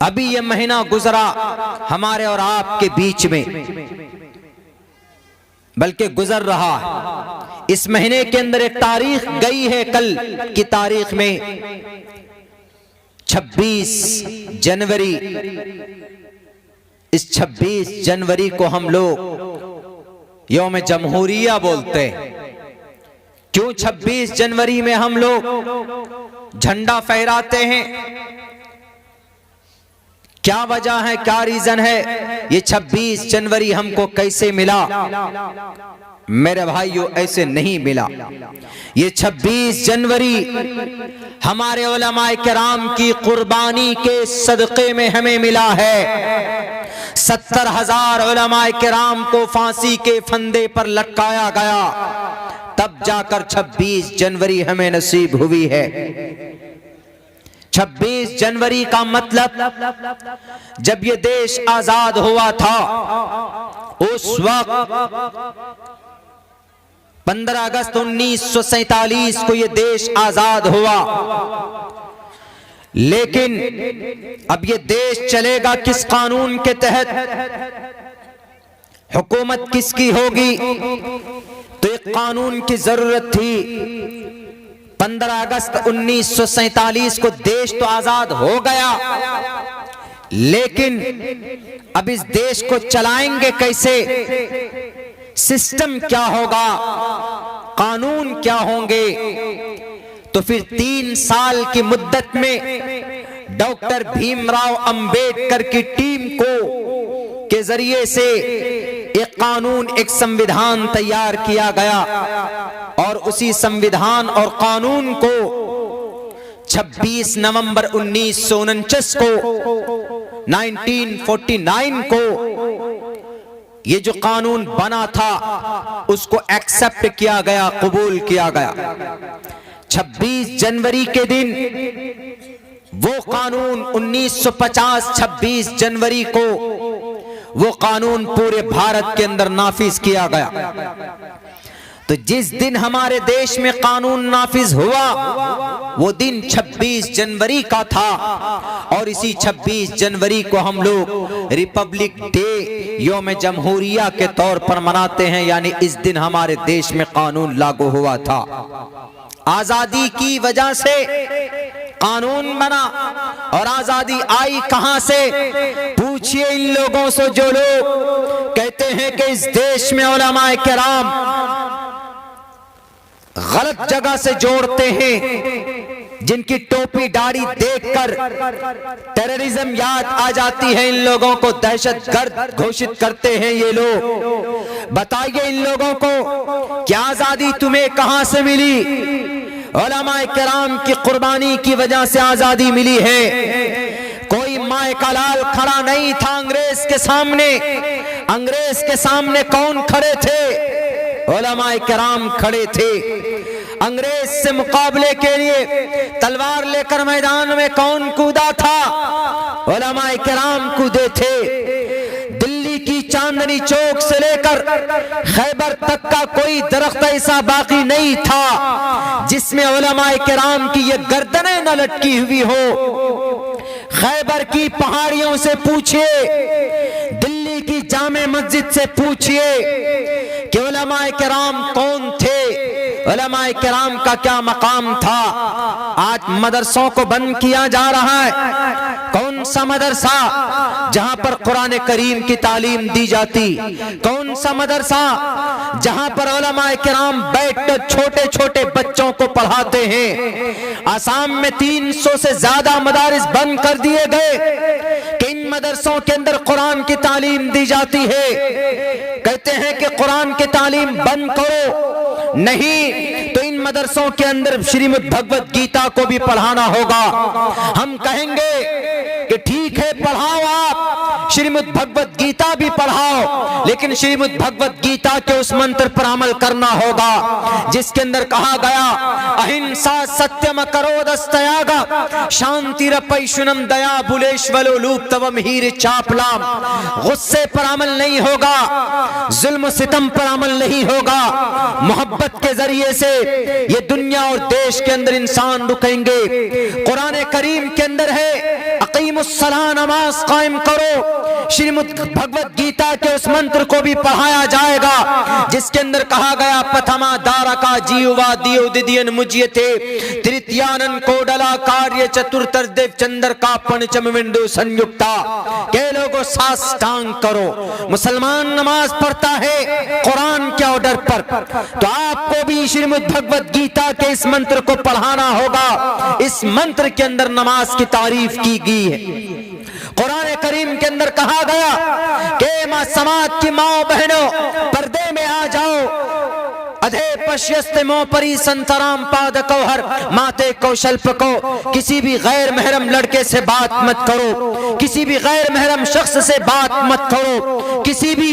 अभी ये महीना गुजरा हमारे और आपके बीच में, बल्कि गुजर रहा है। इस महीने के अंदर एक तारीख गई है, कल की तारीख में 26 जनवरी। इस 26 जनवरी को हम लोग यौम जमहूरिया बोलते हैं। क्यों 26 जनवरी में हम लोग झंडा फहराते हैं? क्या वजह है, क्या रीजन है? ये 26 जनवरी हमको कैसे मिला? मेरे भाइयों, ऐसे नहीं मिला। ये 26 जनवरी हमारे उलमाए किराम की कुर्बानी के सदक़े में हमें मिला है। 70,000 उलमाए किराम को फांसी के फंदे पर लटकाया गया, तब जाकर 26 जनवरी हमें नसीब हुई है। 26 जनवरी का मतलब जब ये देश आजाद हुआ था, उस वक्त 15 अगस्त 1947 को ये देश आजाद हुआ। लेकिन अब ये देश चलेगा किस कानून के तहत? हुकूमत किसकी होगी? तो एक कानून की जरूरत थी। 15 अगस्त 1947 को देश तो आजाद हो गया, लेकिन अब इस देश को चलाएंगे कैसे? सिस्टम क्या होगा? कानून क्या होंगे? तो फिर 3 साल की मुद्दत में डॉक्टर भीमराव अंबेडकर की टीम को के जरिए से एक कानून, एक संविधान तैयार किया गया, और उसी संविधान और कानून को 26 नवंबर 1949 को 1949 को ये जो कानून बना था उसको एक्सेप्ट किया गया, कबूल किया गया। 26 जनवरी के दिन वो कानून 1950 26 जनवरी को वो कानून पूरे भारत के अंदर नाफिज किया गया। तो जिस दिन हमारे देश में कानून नाफिज हुआ वो दिन 26 जनवरी का था, और इसी 26 जनवरी को हम लोग रिपब्लिक डे, यौम जमहूरिया के तौर पर मनाते हैं। यानी इस दिन हमारे देश में कानून लागू हुआ था। आजादी की वजह से कानून बना, और आजादी आई कहां से? पूछिए इन लोगों से जो लोग कहते हैं कि इस देश में उलमाए किराम गलत जगह से जोड़ते हैं, जिनकी टोपी दाढ़ी देखकर टेररिज्म याद आ जाती है। इन लोगों को दहशतगर्द घोषित करते हैं ये लोग। बताइए इन लोगों को, क्या आजादी तुम्हें कहां से मिली? उलमाए किराम की कुर्बानी की वजह से आजादी मिली है। कोई माए का लाल खड़ा नहीं था अंग्रेज के सामने। अंग्रेज के सामने कौन खड़े थे? उलमाए किराम खड़े थे। अंग्रेज से मुकाबले के लिए तलवार लेकर मैदान में कौन कूदा था? उलमाए किराम कूदे थे। दिल्ली की चांदनी चौक से लेकर खैबर तक का कोई दरख्त ऐसा बाकी नहीं था जिसमें उलमाए किराम की ये गर्दनें न लटकी हुई हो। खैबर की पहाड़ियों से पूछिए, दिल्ली की जामे मस्जिद से पूछिए कि उलमाए किराम कौन थे, उलमाए किराम का क्या मकाम था। आज मदरसों को बंद किया जा रहा है। कौन सा मदरसा जहां पर कुरान करीम की तालीम दी जाती? कौन सा मदरसा जहां पर उलमाए किराम बैठकर छोटे छोटे बच्चों को पढ़ाते हैं? आसाम में 300 से ज्यादा मदारिस बंद कर दिए गए कि इन मदरसों के अंदर कुरान की तालीम दी जाती है। कहते हैं कि कुरान की तालीम बंद करो, नहीं तो इन मदरसों के अंदर श्रीमद् भगवत गीता को भी पढ़ाना होगा। हम कहेंगे कि ठीक है, पढ़ाओ, आप श्रीमद् भगवत गीता भी पढ़ाओ, लेकिन श्रीमद् भगवत गीता के उस मंत्र पर अमल करना होगा जिसके अंदर कहा गया, अहिंसा सत्यम करोदस्तयागा शांतिरपैशुनम दया बुलेश्वलो लूप तवम हीर चापलाम। गुस्से पर अमल नहीं होगा, जुल्म सितम पर अमल नहीं होगा। मोहब्बत के जरिए से ये दुनिया और देश के अंदर इंसान रुकेंगे। कुरान करीम के अंदर है, अक़ीमुस्सलाह, नमाज कायम करो। श्रीमद् भगवत गीता के उस मंत्र को भी पढ़ाया जाएगा जिसके अंदर कहा गया प्रथमा दारका जीवा दियो दिदियन मुज्यते तृतीयानन कोडला कार्य चतुर्थदेव चंद्र का पंचम विंडु संयुक्ता के लोगों साष्टांग करो। मुसलमान नमाज पढ़ता है कुरान के ऑर्डर पर, तो आपको भी श्रीमद् भगवत गीता के इस मंत्र को पढ़ाना होगा। इस मंत्र के अंदर नमाज की तारीफ की गई है। कुरान करीम के अंदर कहा गया कि मां समाज की माओ बहनों पर्दे में आ जाओ। अधे पश्यस्ते मोपरी संतराम पाद कौहर माते कौशल्प को, किसी भी गैर महरम लड़के से बात मत करो, किसी भी गैर महरम शख्स से बात मत करो, किसी भी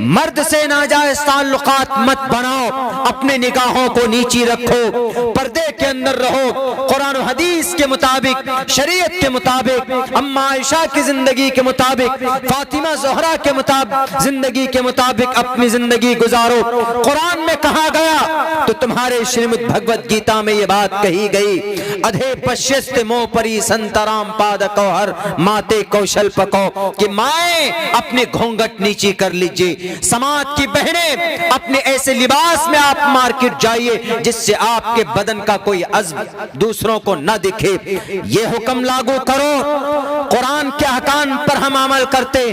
मर्द से नाजायज ताल्लुकात मत बनाओ, अपने निगाहों को नीची रखो, पर्दे के अंदर रहो। कुरान और हदीस के मुताबिक, शरीयत के मुताबिक, अम्मा आयशा की जिंदगी के मुताबिक, फातिमा ज़हरा के मुताबिक जिंदगी के मुताबिक अपनी जिंदगी गुजारो। कुरान में कहा गया तो तुम्हारे श्रीमद् भगवत गीता में ये बात कही गई, अधे पश्यस्ते मोपरी संतराम पाद कौहर माते कौशल्प को, कि माए अपने घूंघट नीची कर लीजिए। समाज की बहनें अपने ऐसे लिबास में आप मार्केट जाइए जिससे आपके बदन का कोई अज़्म दूसरों को न दिखे। ये हुक्म लागू करो। कुरान के अहकाम पर हम अमल करते।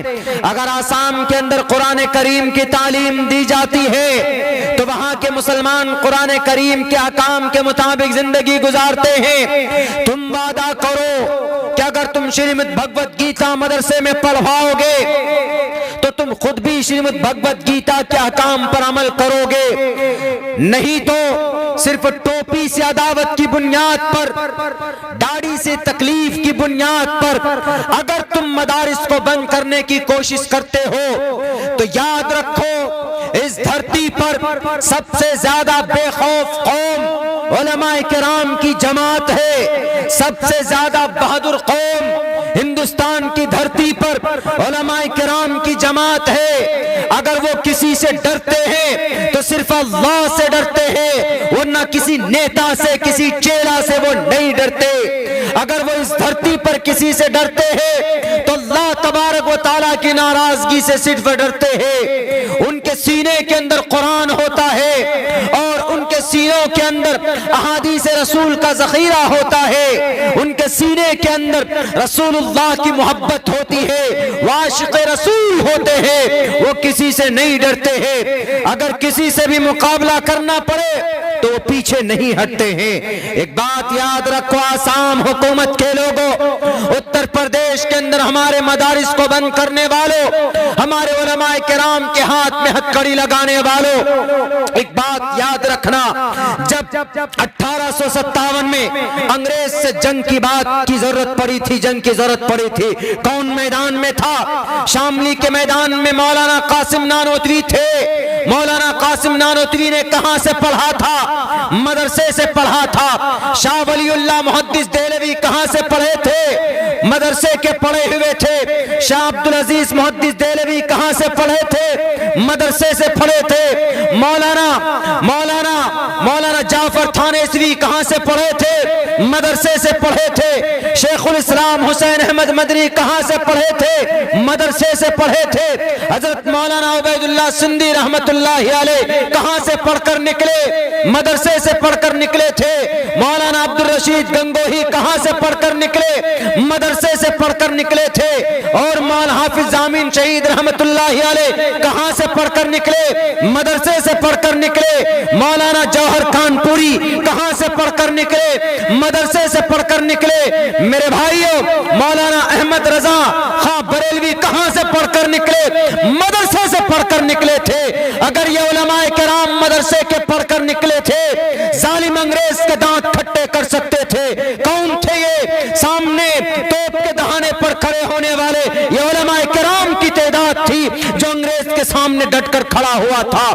अगर आसाम के अंदर कुरान करीम की तालीम दी जाती है तो वहां के मुसलमान कुरान करीम के अहकाम के मुताबिक जिंदगी गुजारते हैं। तुम वादा करो कि अगर तुम श्रीमद् भगवत गीता मदरसे में पढ़वाओगे तो तुम खुद भी श्रीमद् भगवत गीता के अहकाम पर अमल करोगे, नहीं तो सिर्फ टोपी से अदावत की बुनियाद पर, दाढ़ी से तकलीफ की बुनियाद पर अगर तुम मदारिस को बंद करने की कोशिश करते हो तो याद रखो इस धरती पर सबसे ज्यादा बेखौफ कौम उलमाए किराम की जमात है। सबसे ज्यादा बहादुर कौम हिंदुस्तान की धरती पर उलमाए किराम की जमात है। अगर वो किसी से डरते हैं तो सिर्फ अल्लाह से डरते हैं, वरना किसी नेता से, किसी चेला से वो नहीं डरते। अगर वो इस धरती पर किसी से डरते हैं तो अल्लाह तबारक व तआला की नाराजगी से सिर्फ डरते हैं। उनके सीने के अंदर कुरान होता है और उनके सीनों के अंदर अहादीस रसूल का ज़ख़ीरा होता है। उनके सीने के अंदर रसूलुल्लाह की मोहब्बत होती है, वाशिक़ रसूल होते हैं, वो किसी से नहीं डरते हैं। अगर किसी से भी मुकाबला करना पड़े तो वो पीछे नहीं हटते हैं। एक बात याद रखो, आसाम हुकूमत के लोगों, उत्तर प्रदेश के अंदर हमारे मदारिस को बंद करने वालों, हमारे उलमाए किराम के हाथ में हथकड़ी लगाने वालों, एक बात याद रखना, जब 1857 में अंग्रेज से जंग की बात की जरूरत पड़ी थी, जंग की जरूरत पड़ी थी, कौन मैदान में था? शामली के मैदान में मौलाना कासिम नानोतवी थे। मौलाना कासिम नानोतवी ने कहां से पढ़ा था? मदरसे से पढ़ा था। शाह वलीउल्लाह मुहद्दिस देहलवी कहां से पढ़े थे? मदरसे के पढ़े हुए थे। शाह अब्दुल अजीज मुहद्दिस देहलवी कहां से पढ़े थे? मदरसे से पढ़े थे। मौलाना जाफर थानेसवी कहां से पढ़े थे? मदरसे से पढ़े थे। शेखुल इस्लाम हुसैन अहमद मदनी कहां से पढ़े थे? मदरसे से पढ़े थे। हजरत मौलाना उबैदुल्लाह सिंधी रहमतुल्लाहि अलैह कहां से पढ़कर निकले? मदरसे से पढ़कर निकले थे। मौलाना अब्दुल रशीद गंगोही कहां से पढ़कर निकले? मदरसे से पढ़कर निकले थे। और मौलाना हाफिज जामीन शहीद रहमतुल्लाहि अलैह कहां से पढ़कर निकले? मदरसे से पढ़कर निकले। मौलाना जौहर कानपुरी कहां से पढ़कर निकले? मदरसे से पढ़कर निकले। मेरे भाइयों, मौलाना अहमद रजा खां बरेलवी कहां से पढ़कर निकले? मदरसे से पढ़कर निकले थे। अगर ये उलमाए किराम मदरसे के पढ़कर निकले थे, जालिम अंग्रेज के दांत खट्टे कर सकते थे। कौन थे ये? सामने तोप के दहाने पर खड़े होने वाले ये उलमाए किराम की तादाद थी जो अंग्रेज के सामने डटकर खड़ा हुआ था।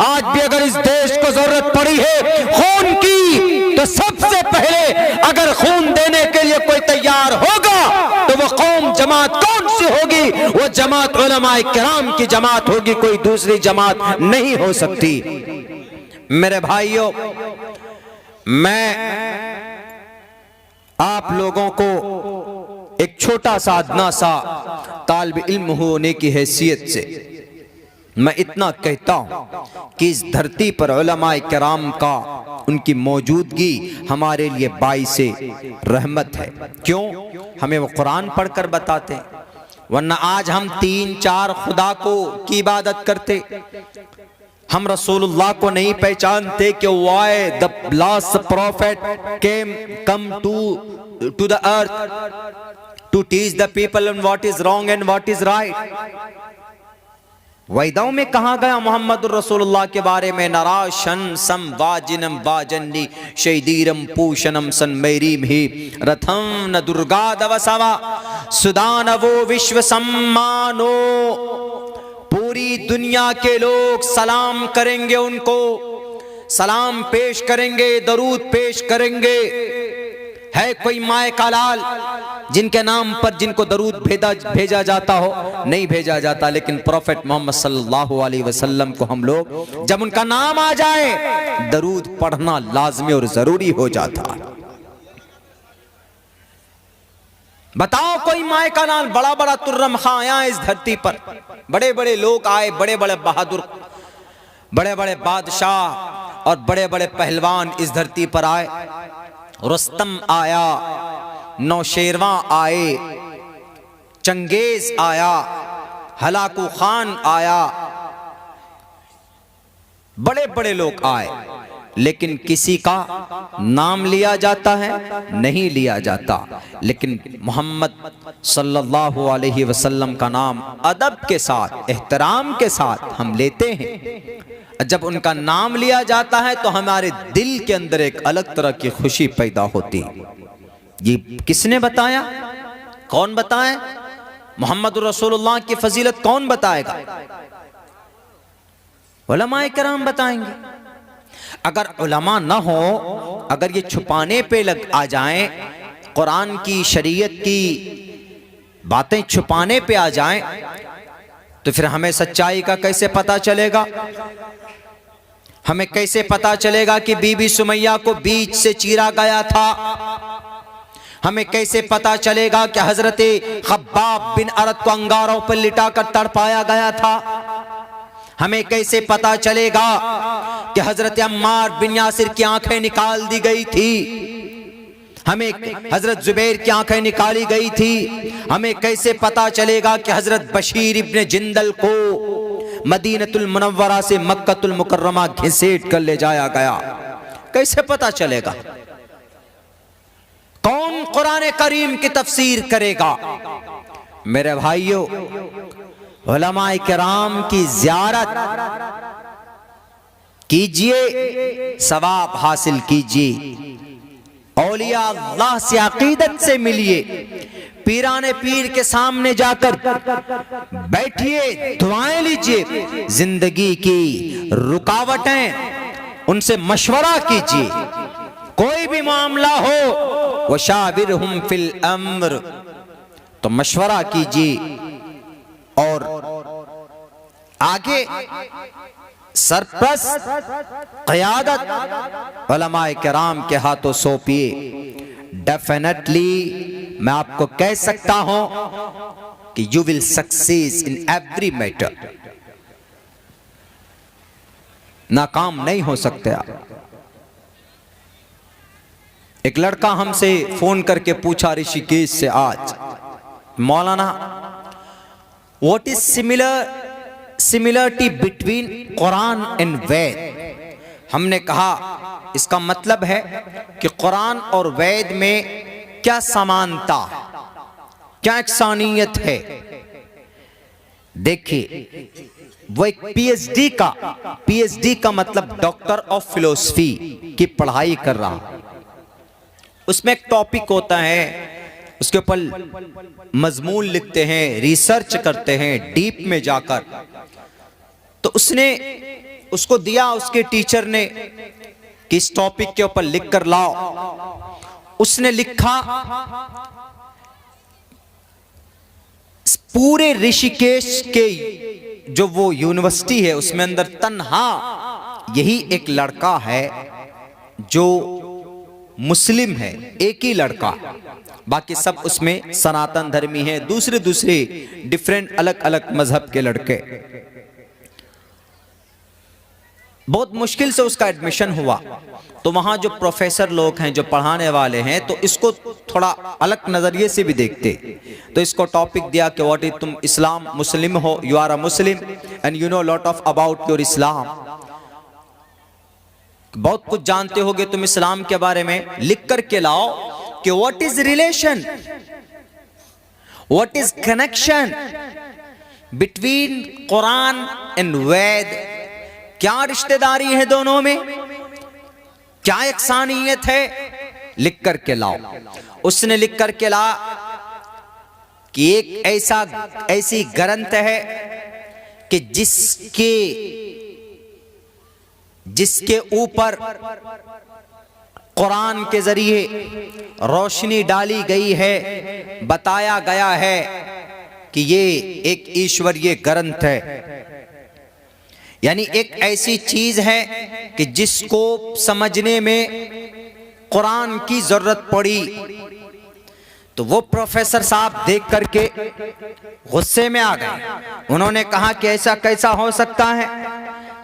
आज भी अगर इस देश को जरूरत पड़ी है खून की, तो सबसे पहले अगर खून देने के लिए कोई तैयार होगा तो वो कौम जमात कौन सी होगी? वो जमात उलमाए किराम की जमात होगी, कोई दूसरी जमात नहीं हो सकती। मेरे भाइयों, मैं आप लोगों को एक छोटा सा अदना सा तालिब इल्म होने की हैसियत से मैं इतना कहता हूँ कि इस धरती पर उलमाए किराम का उनकी मौजूदगी हमारे लिए बाइसे रहमत है। क्यों? हमें वो कुरान पढ़कर बताते हैं, वरना आज हम 3-4 खुदा को की इबादत करते, हम रसूलुल्लाह को नहीं पहचानते कि why the last prophet came come to the earth to teach the people and what is wrong and what is right. वैदाओं में कहा गया मोहम्मद रसूलुल्लाह के बारे में, नराशन सम वाजिनम वाजन्नी शैदीरम पूषणम सन मेरीम ही रथम न दुर्गा दवसवा सुदानवो विश्व सम्मानो। पूरी दुनिया के लोग सलाम करेंगे, उनको सलाम पेश करेंगे, दरूद पेश करेंगे। है कोई माए का लाल जिनके नाम पर जिनको दरूद भेजा जाता हो? नहीं भेजा जाता, लेकिन प्रॉफेट मोहम्मद सल्लल्लाहु अलैहि वसल्लम को हम लोग जब उनका नाम आ जाए दरूद पढ़ना लाजमी और जरूरी हो जाता। बताओ कोई माए का लाल, बड़ा बड़ा तुर्रम खां आया इस धरती पर, बड़े बड़े लोग आए, बड़े बड़े बहादुर, बड़े बड़े बादशाह और बड़े बड़े पहलवान इस धरती पर आए। रुस्तम आया, नौशेरवा आए, चंगेज आया, हलाकू खान आया, बड़े बड़े लोग आए, लेकिन किसी का नाम लिया जाता है? नहीं लिया जाता। लेकिन मोहम्मद सल्लल्लाहु अलैहि वसल्लम का नाम अदब के साथ, एहतराम के साथ हम लेते हैं। जब उनका नाम लिया जाता है तो हमारे दिल के अंदर एक अलग तरह की खुशी पैदा होती है। ये किसने बताया? कौन बताए? मोहम्मद रसूलुल्लाह की फजीलत कौन बताएगा? उलमाए किराम बताएंगे। अगर उलमा ना हो, अगर ये छुपाने पे लग आ जाएं, कुरान की शरीयत की बातें छुपाने पे आ जाएं, तो फिर हमें सच्चाई का कैसे पता चलेगा? हमें कैसे पता चलेगा कि बीबी सुमैया को बीच से चीरा गया था? हमें कैसे पता चलेगा कि हजरते खब्बाब बिन अरत को अंगारों पर लिटाकर तड़पाया गया था? हमें कैसे पता चलेगा कि हजरत अम्मार बिन यासिर की आंखें निकाल दी गई थी? हमें हजरत जुबैर की आंखें निकाली गई थी? हमें कैसे पता चलेगा कि हजरत बशीर इब्ने जिंदल को मदीनतुल मुनव्वरा से मक्कतुल मुकर्रमा घसीट कर ले जाया गया? कैसे पता चलेगा? कौन कुरान करीम की तफसीर करेगा? मेरे भाइयों, उलमाए किराम की ज़ियारत कीजिए, सवाब हासिल कीजिए, औलिया अल्लाह से अकीदत से मिलिए, पीराने पीर के सामने जाकर बैठिए, दुआएं लीजिए, जिंदगी की रुकावटें उनसे मशवरा कीजिए। कोई भी मामला हो, वशाविरहुम फिल अम्र, तो मशवरा कीजिए और आगे सरप्रस्त क़यादत उलमाए किराम के हाथों सौंपिए। डेफिनेटली मैं आपको कह सकता हूं कि you will succeed in every matter. नाकाम नहीं हो सकते आप। एक लड़का हमसे फोन करके पूछा ऋषिकेश से आज, मौलाना what is similarity between Quran and Veda? हमने कहा इसका मतलब है कि कुरान और वेद में क्या समानता, क्या एकसानियत है। देखिए, वो एक पीएचडी का मतलब डॉक्टर ऑफ फिलोसफी की पढ़ाई कर रहा। उसमें एक टॉपिक होता है, उसके ऊपर मजमून लिखते हैं, रिसर्च करते हैं डीप में जाकर। तो उसने उसको दिया उसके टीचर ने कि इस टॉपिक के ऊपर लिख कर लाओ। उसने लिखा पूरे ऋषिकेश के जो वो यूनिवर्सिटी है उसमें अंदर तन्हा यही एक लड़का है जो मुस्लिम है, एक ही लड़का, बाकी सब उसमें सनातन धर्मी हैं, दूसरे दूसरे डिफरेंट अलग अलग मजहब के लड़के। बहुत मुश्किल से उसका एडमिशन हुआ। तो वहां जो प्रोफेसर लोग हैं, जो पढ़ाने वाले हैं, तो इसको थोड़ा अलग नजरिए से भी देखते। तो इसको टॉपिक दिया कि व्हाट इज, तुम इस्लाम मुस्लिम हो, you are a Muslim and you know lot of about your Islam, बहुत कुछ जानते होगे तुम इस्लाम के बारे में, लिख करके लाओ कि what is relation, what is connection between Quran and Veda, क्या रिश्तेदारी है दोनों में, क्या यकसानियत है, लिख करके लाओ। उसने लिख करके ला कि एक ऐसी ग्रंथ है कि जिसके ऊपर कुरान के जरिए रोशनी डाली गई है, बताया गया है कि ये एक ईश्वरीय ग्रंथ है, यानी एक ऐसी चीज है कि जिसको समझने में कुरान की जरूरत पड़ी। तो वो प्रोफेसर साहब देख करके गुस्से में आ गए। उन्होंने कहा कि ऐसा कैसा हो सकता है,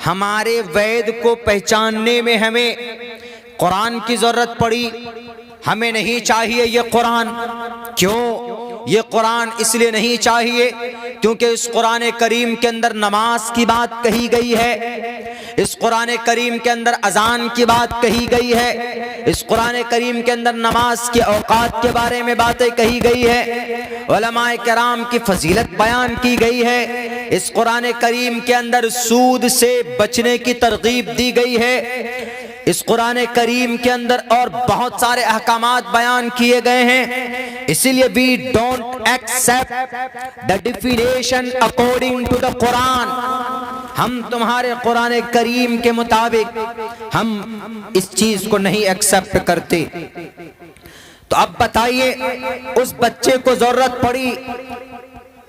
हमारे वेद को पहचानने में हमें कुरान की जरूरत पड़ी, हमें नहीं चाहिए ये कुरान। क्यों? ये कुरान इसलिए नहीं चाहिए क्योंकि इस कुरान करीम के अंदर नमाज की बात कही गई है, इस कुरान करीम के अंदर अजान की बात कही गई है, इस कुरान करीम के अंदर नमाज के औकात के बारे में बातें कही गई है, उलमाए किराम की फजीलत बयान की गई है, इस कुरान करीम के अंदर सूद से बचने की तरगीब दी गई है, इस कुरान करीम के अंदर और बहुत सारे अहकामात बयान किए गए हैं। इसीलिए we don't accept the definition according to the Quran, हम तुम्हारे कुरान करीम के मुताबिक हम इस चीज को नहीं एक्सेप्ट करते। तो अब बताइए, उस बच्चे को जरूरत पड़ी,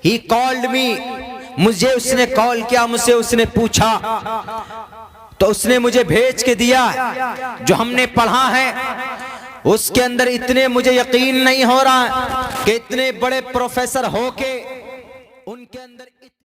ही कॉल्ड मी, मुझे उसने कॉल किया, मुझसे उसने पूछा, तो उसने मुझे भेज के दिया जो हमने पढ़ा है, उसके अंदर इतने मुझे यकीन नहीं हो रहा कि इतने बड़े प्रोफेसर होके उनके अंदर